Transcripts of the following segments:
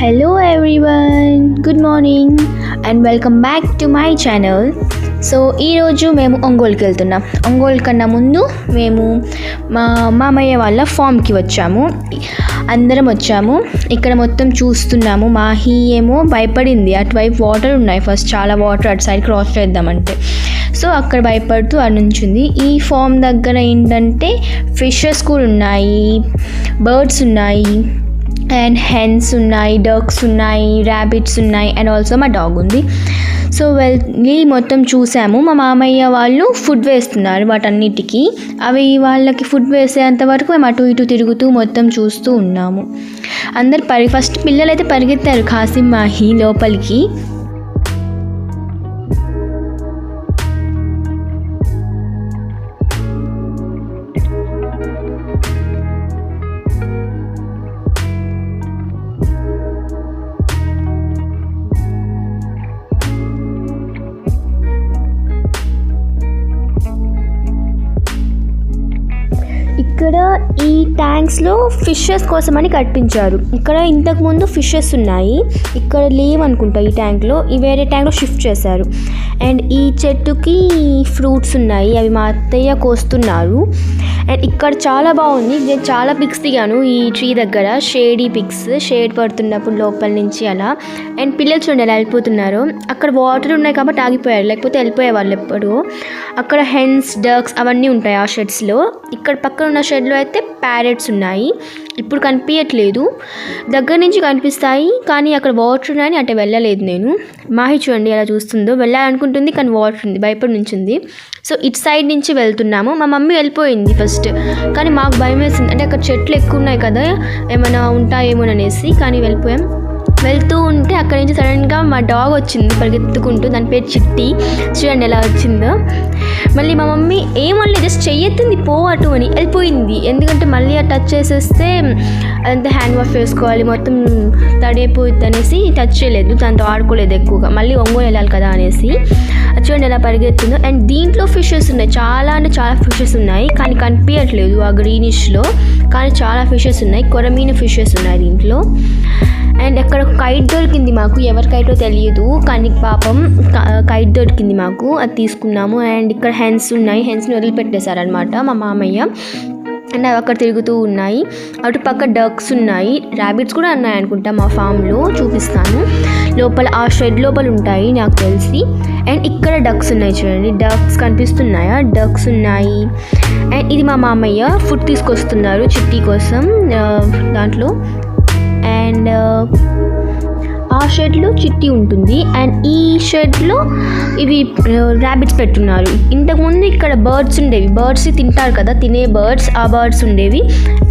Hello everyone, good morning and welcome back to my channel. So ఈరోజు మేము ఒంగోలుకి వెళ్తున్నాం. ఒంగోలు కన్నా ముందు మేము మా మామయ్య వాళ్ళ ఫామ్కి వచ్చాము. అందరం వచ్చాము. ఇక్కడ మొత్తం చూస్తున్నాము. మాహి ఏమో భయపడింది, అటువైపు వాటర్ ఉన్నాయి, ఫస్ట్ చాలా వాటర్, అటు సైడ్ క్రాస్ చేద్దామంటే. సో అక్కడ భయపడుతూ అనుంచింది. ఈ ఫామ్ దగ్గర ఏంటంటే ఫిషెస్ కూడా ఉన్నాయి, బర్డ్స్ ఉన్నాయి, అండ్ హెన్స్ ఉన్నాయి, డక్స్ ఉన్నాయి, ర్యాబిట్స్ ఉన్నాయి, అండ్ ఆల్సో మా డాగ్ ఉంది. సో వెళ్ళి మొత్తం చూసాము. మా మామయ్య వాళ్ళు ఫుడ్ వేస్తున్నారు వాటన్నిటికీ. అవి వాళ్ళకి ఫుడ్ వేసేంత వరకు మేము అటు ఇటు తిరుగుతూ మొత్తం చూస్తూ ఉన్నాము. అందరు ఫస్ట్ పిల్లలు అయితే పరిగెత్తారు ఖాసిం మాహి లోపలికి. ఇక్కడ ఈ ట్యాంక్స్లో ఫిషెస్ కోసమని కట్టించారు. ఇక్కడ ఇంతకుముందు ఫిషెస్ ఉన్నాయి, ఇక్కడ లేవనుకుంటా ఈ ట్యాంక్లో, ఈ వేరే ట్యాంక్లో షిఫ్ట్ చేశారు. అండ్ ఈ చెట్టుకి ఫ్రూట్స్ ఉన్నాయి, అవి మా అత్తయ్య కోస్తున్నారు. అండ్ ఇక్కడ చాలా బాగుంది. నేను చాలా పిక్స్ దిగాను ఈ ట్రీ దగ్గర, షేడీ పిక్స్, షేడ్ పడుతున్నప్పుడు లోపల నుంచి అలా. అండ్ పిల్లలు చూడండి ఎలా వెళ్ళిపోతున్నారు. అక్కడ వాటర్ ఉన్నాయి కాబట్టి ఆగిపోయారు, లేకపోతే వెళ్ళిపోయే వాళ్ళు ఎప్పుడు. అక్కడ హెన్స్, డక్స్ అవన్నీ ఉంటాయి ఆ షెడ్స్లో. ఇక్కడ పక్కన ఉన్న షెడ్లో అయితే ప్యారెట్స్ ఉన్నాయి, ఇప్పుడు కనిపించట్లేదు, దగ్గర నుంచి కనిపిస్తాయి కానీ అక్కడ వాటర్ ఉన్నాయని అటు వెళ్ళలేదు నేను. మాహి చూడండి ఎలా చూస్తుందో, వెళ్ళాలనుకుంటుంది కానీ వాటర్ ఉంది, భయపడి నుంచింది. సో ఇటు సైడ్ నుంచి వెళ్తున్నాము. మా మమ్మీ వెళ్ళిపోయింది ఫస్ట్, కానీ మాకు భయం వేసింది, అంటే అక్కడ చెట్లు ఎక్కువ ఉన్నాయి కదా, ఏమైనా ఉంటాయేమోననేసి, కానీ వెళ్ళిపోయాం. వెళ్తూ ఉంటే అక్కడి నుంచి సడన్గా మా డాగ్ వచ్చింది పరిగెత్తుకుంటూ, దాని పేరు చిట్టి. చూడండి ఎలా వచ్చిందో. మళ్ళీ మా మమ్మీ ఏమన్నా జస్ట్ చెయ్యెత్తింది పో అటు అని, వెళ్ళిపోయింది. ఎందుకంటే మళ్ళీ ఆ టచ్ చేసేస్తే అదంతా హ్యాండ్ వాష్ చేసుకోవాలి, మొత్తం తడైపోయింది అనేసి టచ్ చేయలేదు, దాంతో ఆడుకోలేదు ఎక్కువగా. మళ్ళీ ఒంగోలు వెళ్ళాలి కదా అనేసి. చూడండి ఎలా పరిగెత్తుందో. అండ్ దీంట్లో ఫిషెస్ ఉన్నాయి, చాలా అంటే చాలా ఫిషెస్ ఉన్నాయి, కానీ కనిపించట్లేదు ఆ గ్రీనిష్లో, కానీ చాలా ఫిషెస్ ఉన్నాయి, కొరమీన ఫిషెస్ ఉన్నాయి దీంట్లో. అండ్ అక్కడ కైట్ దొరికింది మాకు, ఎవరి కైటో తెలియదు, కానీ పాపం కైట్ దొరికింది మాకు, అది తీసుకున్నాము. అండ్ ఇక్కడ హెన్స్ ఉన్నాయి, హెన్స్ని వదిలిపెట్టేశారనమాట మా మామయ్య. అండ్ అవి అక్కడ తిరుగుతూ ఉన్నాయి. అటుపక్క డక్స్ ఉన్నాయి, ర్యాబిట్స్ కూడా ఉన్నాయి అనుకుంటా మా ఫామ్లో, చూపిస్తాను. లోపల ఆ షెడ్ లోపల ఉంటాయి నాకు తెలిసి. అండ్ ఇక్కడ డక్స్ ఉన్నాయి చూడండి, డక్స్ కనిపిస్తున్నాయా, డక్స్ ఉన్నాయి. అండ్ ఇది మా మామయ్య ఫుడ్ తీసుకొస్తున్నారు చిట్టి కోసం దాంట్లో. అండ్ ఆ షెడ్లో చిట్టి ఉంటుంది. అండ్ ఈ షెడ్లో ఇవి ర్యాబిట్స్ పెట్టున్నారు. ఇంతకుముందు ఇక్కడ బర్డ్స్ ఉండేవి, బర్డ్స్ తింటారు కదా, తినే బర్డ్స్, ఆ బర్డ్స్ ఉండేవి.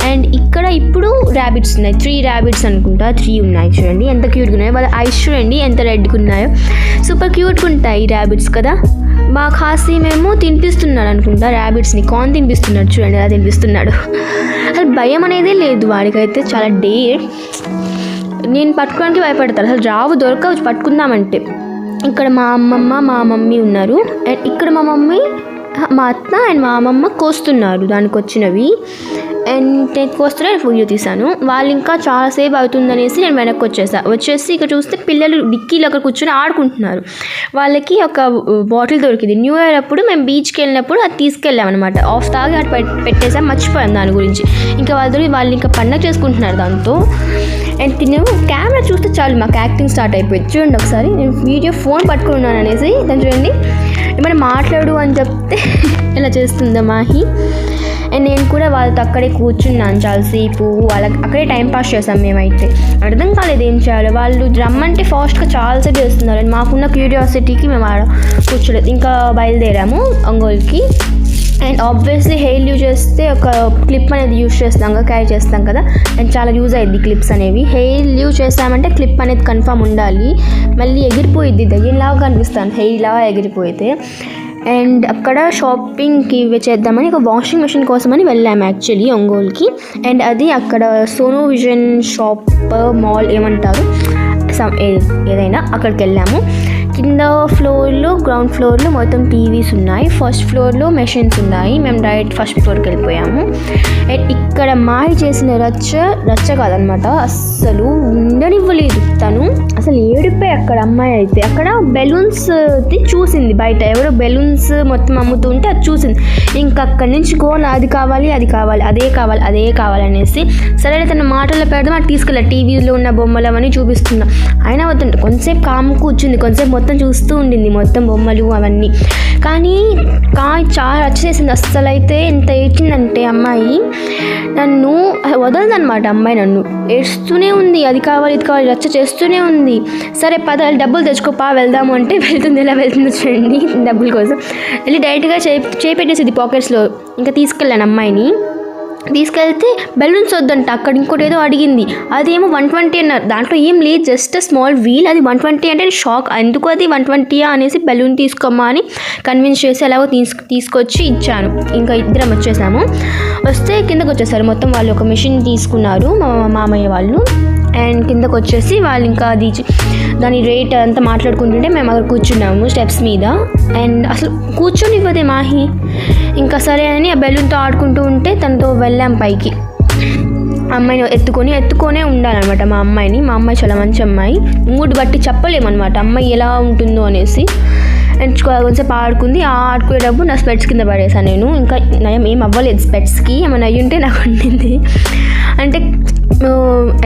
అండ్ ఇక్కడ ఇప్పుడు ర్యాబిట్స్ ఉన్నాయి, 3 ర్యాబిట్స్ అనుకుంటా, 3 ఉన్నాయి. చూడండి ఎంత క్యూట్గా ఉన్నాయో, వాళ్ళ ఐస్ చూడండి ఎంత రెడ్గా ఉన్నాయో, సూపర్ క్యూట్గా ఉంటాయి ఈ ర్యాబిట్స్ కదా. మా ఖాసీమేమో తినిపిస్తున్నాడు అనుకుంటా ర్యాబిట్స్ని, కార్న్ తినిపిస్తున్నాడు, చూడండి ఎలా తినిపిస్తున్నాడు. అసలు భయం అనేదే లేదు వాడికైతే, చాలా డేర్. నేను పట్టుకోవడానికి భయపడతాను, అసలు రావు, దొరకవచ్చు పట్టుకుందామంటే. ఇక్కడ మా అమ్మమ్మ మా మమ్మీ ఉన్నారు. అండ్ ఇక్కడ మా మమ్మీ, మా అత్త అండ్ మా అమ్మమ్మ కోస్తున్నారు దానికి వచ్చినవి. అండ్ నేను కోస్తున్నా వీడియో తీశాను. వాళ్ళు ఇంకా చాలాసేపు అవుతుందనేసి నేను వెనక్కి వచ్చేసి ఇక్కడ చూస్తే పిల్లలు డిక్కీలో అక్కడ కూర్చొని ఆడుకుంటున్నారు. వాళ్ళకి ఒక బాటిల్ దొరికింది, న్యూ ఇయర్ అప్పుడు మేము బీచ్కి వెళ్ళినప్పుడు అది తీసుకెళ్ళామన్నమాట. ఆఫ్ తాగి అటు పెట్టేసాం, మర్చిపోయాం దాని గురించి. ఇంకా వాళ్ళు ఇంకా పండగ చేసుకుంటున్నారు దాంతో. అండ్ తినేమో కెమెరా చూస్తే చాలు మాకు యాక్టింగ్ స్టార్ట్ అయిపోయింది. చూడండి ఒకసారి, నేను వీడియో ఫోన్ పట్టుకున్నాను అనేసి దాన్ని చూడండి, ఏమైనా మాట్లాడు అని చెప్తే ఇలా చేస్తుందా మాహి. అండ్ నేను కూడా వాళ్ళతో అక్కడే కూర్చున్నాను చాలాసేపు, వాళ్ళకి అక్కడే టైం పాస్ చేసాం మేమైతే. అర్థం కాలేదు ఏం చేయాలో, వాళ్ళు రమ్మంటే ఫాస్ట్గా చాలాసేపు చేస్తున్నారు. అండ్ మాకున్న క్యూరియాసిటీకి మేము ఆడ కూర్చోలేదు, ఇంకా బయలుదేరాము ఒంగోలుకి. అండ్ ఆబ్వియస్లీ హెయిర్ యూజ్ చేస్తే ఒక క్లిప్ అనేది యూజ్ చేస్తాం కదా, క్యారీ చేస్తాం కదా, అండ్ చాలా యూజ్ అయ్యింది క్లిప్స్ అనేవి. హెయిర్ యూజ్ చేస్తామంటే క్లిప్ అనేది కన్ఫర్మ్ ఉండాలి, మళ్ళీ ఎగిరిపోయిద్ది, దయ్యంలాగా కనిపిస్తాను హెయిర్ లాగా ఎగిరిపోయితే. అండ్ అక్కడ షాపింగ్కి చేద్దామని ఒక వాషింగ్ మెషిన్ కోసమని వెళ్ళాము యాక్చువల్లీ ఒంగోలుకి. అండ్ అది అక్కడ సోనో విజన్ షాప్, మాల్ ఏమంటారు, ఏదైనా అక్కడికి వెళ్ళాము. కింద ఫ్లోర్లో గ్రౌండ్ ఫ్లోర్లో మొత్తం టీవీస్ ఉన్నాయి, ఫస్ట్ ఫ్లోర్లో మెషిన్స్ ఉన్నాయి. మేము డైరెక్ట్ ఫస్ట్ ఫ్లోర్కి వెళ్ళిపోయాము. అండ్ ఇక్కడ మాహి చేసిన రచ్చ కాదనమాట, అస్సలు ఉండనివ్వలేదు. తను అసలు ఏడిపోయి అక్కడ అమ్మాయి అయితే అక్కడ బెలూన్స్ చూసింది, బయట ఎవరో బెలూన్స్ మొత్తం అమ్ముతుంటే అది చూసింది. ఇంకా అక్కడి నుంచి గోల్ అది కావాలి అదే కావాలి అనేసి సరే తన మాటల్లో పెడదాం అది తీసుకెళ్ళా. టీవీలో ఉన్న బొమ్మలు అవన్నీ చూపిస్తున్నా, అయినా వద్దంటే కొంతసేపు కాము కూర్చుంది, కొంతసేపు మొత్తం చూస్తూ ఉండింది మొత్తం బొమ్మలు అవన్నీ. కానీ చాలా రచ్చేసింది. అస్సలు అయితే ఎంత ఏడ్చిందంటే అమ్మాయి నన్ను వదలదనమాట. అమ్మాయి నన్ను ఏడుస్తూనే ఉంది, అది కావాలి ఇది కావాలి రచ్చ చేస్తూనే ఉంది. సరే పద డబ్బులు తెచ్చుకోపా వెళ్దాము అంటే వెళ్తుంది. ఎలా వెళ్తుందో చూడండి, డబ్బుల కోసం వెళ్ళి డైరెక్ట్గా చేపెట్టేసింది పాకెట్స్లో. ఇంకా తీసుకెళ్ళాను అమ్మాయిని. తీసుకెళ్తే బెలూన్స్ వద్దంట, అక్కడ ఇంకోటి ఏదో అడిగింది, అదేమో 120 అన్నారు. దాంట్లో ఏం లేదు, జస్ట్ స్మాల్ వీల్, అది 120 అంటే షాక్. ఎందుకు అది 120 అనేసి బెలూన్ తీసుకోమా అని కన్విన్స్ చేసి ఎలాగో తీసుకొచ్చి ఇచ్చాను. ఇంకా ఇద్దరం వచ్చేసాము. వస్తే కిందకు వచ్చేసారు మొత్తం వాళ్ళు. ఒక మెషిన్ తీసుకున్నారు మా మామయ్య వాళ్ళు. అండ్ కిందకు వచ్చేసి వాళ్ళు ఇంకా దాని రేట్ అంతా మాట్లాడుకుంటుంటే మేము అక్కడ కూర్చున్నాము స్టెప్స్ మీద. అండ్ అసలు కూర్చొని ఇవ్వదే మాహి. ఇంకా సరే అని ఆ బెలూన్తో ఆడుకుంటూ ఉంటే తనతో వెళ్ళాం పైకి. అమ్మాయిని ఎత్తుకొనే ఉండాలన్నమాట మా అమ్మాయిని. మా అమ్మాయి చాలా మంచి అమ్మాయి, మూడు బట్టి చెప్పలేమన్నమాట అమ్మాయి ఎలా ఉంటుందో అనేసి. అండ్ కొంచెంసేపు ఆడుకుంది. ఆడుకునేటప్పుడు నా స్పెట్స్ కింద పడేసాను నేను. ఇంకా నయం ఏం అవ్వలేదు, స్పెట్స్కి ఏమైనా అయ్యి ఉంటే నాకు ఉండింది. అంటే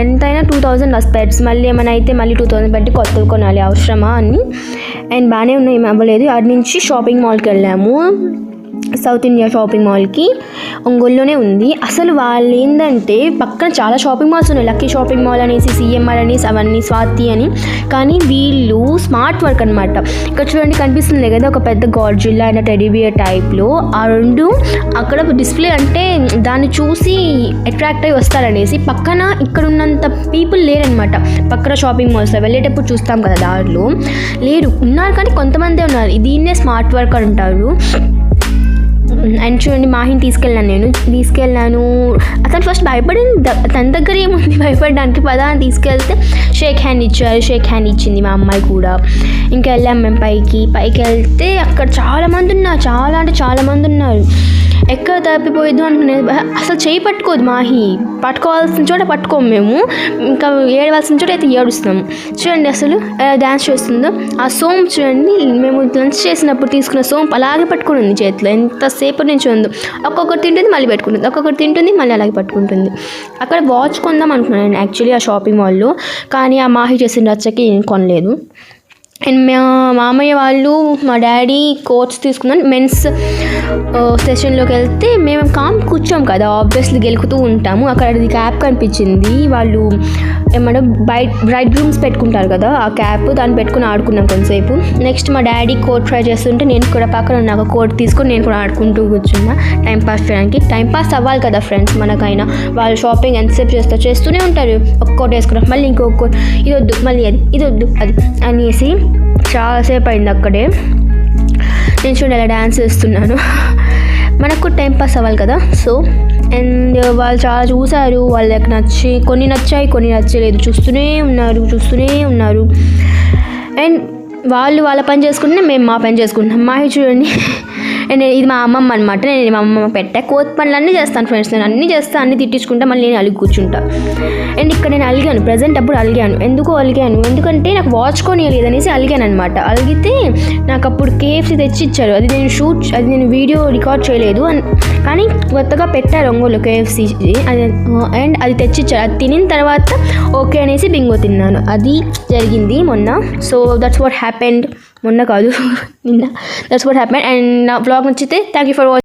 ఎంతైనా 2000 నా స్పెట్స్, మళ్ళీ ఏమైనా అయితే మళ్ళీ 2000 పెట్టి కొత్తవి కొనాలి, అవసరమా అని. అండ్ బాగానే ఉన్నాయి, ఏమి అవ్వలేదు. అటు నుంచి షాపింగ్ మాల్కి వెళ్ళాము, సౌత్ ఇండియా షాపింగ్ మాల్కి. ఒంగోలులోనే ఉంది. అసలు వాళ్ళు ఏంటంటే పక్కన చాలా షాపింగ్ మాల్స్ ఉన్నాయి, లక్కీ షాపింగ్ మాల్ అనేసి, సిఎంఆర్ అనేసి, అవన్నీ స్వాతి అని. కానీ వీళ్ళు స్మార్ట్ వర్క్ అనమాట. ఇక్కడ చూడండి కనిపిస్తుంది కదా ఒక పెద్ద గాడ్జిల్లా అండ్ టెడ్డీబియర్ టైప్లో. ఆ రెండు అక్కడ డిస్ప్లే, అంటే దాన్ని చూసి అట్రాక్ట్ అయ్యి వస్తారనేసి. పక్కన ఇక్కడ ఉన్నంత పీపుల్ లేరనమాట పక్కన షాపింగ్ మాల్స్లో. వెళ్ళేటప్పుడు చూస్తాం కదా దారిలో, లేరు, ఉన్నారు కానీ కొంతమందే ఉన్నారు. దీన్నే స్మార్ట్ వర్క్ అంటారు. అండ్ చూడండి మాహిని తీసుకెళ్ళాను. అతను ఫస్ట్ భయపడింది, తన దగ్గర ఏముంది భయపడడానికి, పదా అని తీసుకెళ్తే షేక్ హ్యాండ్ ఇచ్చింది మా అమ్మాయి కూడా. ఇంకా వెళ్ళాం మేము పైకి వెళ్తే అక్కడ చాలామంది ఉన్నారు. ఎక్కడ తప్పిపోయిద్దు అనుకునేది. అసలు చేయి పట్టుకోదు మాహి, పట్టుకోవాల్సిన చోట పట్టుకోము మేము, ఇంకా ఏడవలసిన చోట అయితే ఏడుస్తాము. చూడండి అసలు డ్యాన్స్ చేస్తుందో. ఆ సోంపు చూడండి, మేము లంచ్ చేసినప్పుడు తీసుకున్న సోంపు అలాగే పట్టుకుని ఉంది చేతిలో, ఎంతసేపు నుంచి ఉందో. ఒక్కొక్కటి తింటుంది మళ్ళీ పెట్టుకుంటుంది, ఒక్కొక్కటి తింటుంది మళ్ళీ అలాగే పట్టుకుంటుంది. అక్కడ వాచ్ కొందాం అనుకున్నాను యాక్చువల్లీ ఆ షాపింగ్ మాల్లో, కానీ ఆ మాహి చేసిన రచ్చకి ఏం కొనలేదు. అండ్ మా మామయ్య వాళ్ళు మా డాడీ కోట్స్ తీసుకున్నాను. మెన్స్ సెషన్లోకి వెళ్తే మేము కూర్చోం కదా, ఆబ్వియస్లీ గెలుకుతూ ఉంటాము. అక్కడ అది క్యాప్ కనిపించింది, వాళ్ళు ఏమన్నా బ్రైడ్ గ్రూమ్స్ పెట్టుకుంటారు కదా ఆ క్యాప్, దాన్ని పెట్టుకుని ఆడుకున్నాం కొంతసేపు. నెక్స్ట్ మా డాడీ కోట్ ట్రై చేస్తుంటే నేను కూడా పక్కన నాకు కోట్ తీసుకొని నేను కూడా ఆడుకుంటూ కూర్చున్నా టైం పాస్ చేయడానికి. టైం పాస్ అవ్వాలి కదా ఫ్రెండ్స్ మనకైనా. వాళ్ళు షాపింగ్ ఎంతసేపు చేస్తూనే ఉంటారు, ఒక్కోటి వేసుకున్నారు మళ్ళీ ఇంకొకటి, ఇది వద్దు మళ్ళీ ఇది వద్దు అది అనేసి చాలాసేపు అయింది అక్కడే. నేను చూడండి ఎలా డ్యాన్స్ చేస్తున్నాను, మనకు టైం పాస్ అవ్వాలి కదా. సో అండ్ వాళ్ళు చాలా చూసారు, వాళ్ళకి కొన్ని నచ్చాయి కొన్ని నచ్చలేదు, చూస్తూనే ఉన్నారు. అండ్ వాళ్ళు వాళ్ళ పని చేసుకుంటే మేము మా పని చేసుకుంటాం. మాహి చూడండి, అండ్ ఇది మా అమ్మమ్మ అనమాట. నేను మా అమ్మమ్మ పెట్టా. కోతి పనులు అన్నీ చేస్తాను ఫ్రెండ్స్, నేను అన్నీ చేస్తాను, అన్నీ తిట్టించుకుంటా, మళ్ళీ నేను అలిగి కూర్చుంటా. అండ్ ఇక్కడ నేను అలిగాను, ప్రజెంట్ అప్పుడు అలిగాను. ఎందుకంటే నాకు వాచ్ కొనియలేదు అనేసి అలిగాను అనమాట. అలిగితే నాకు అప్పుడు KFC తెచ్చి ఇచ్చారు. అది నేను వీడియో రికార్డ్ చేయలేదు, కానీ కొత్తగా పెట్టారు ఒంగోలు KFC అండ్ అది తెచ్చిచ్చారు. అది తినిన తర్వాత ఓకే అనేసి బింగో తిన్నాను. అది జరిగింది మొన్న. So that's what happened. మొన్న కాదు నిన్న. That's what happened. అండ్ నా వ్లాగ్ నచ్చితే థ్యాంక్ యూ ఫర్ వాచింగ్.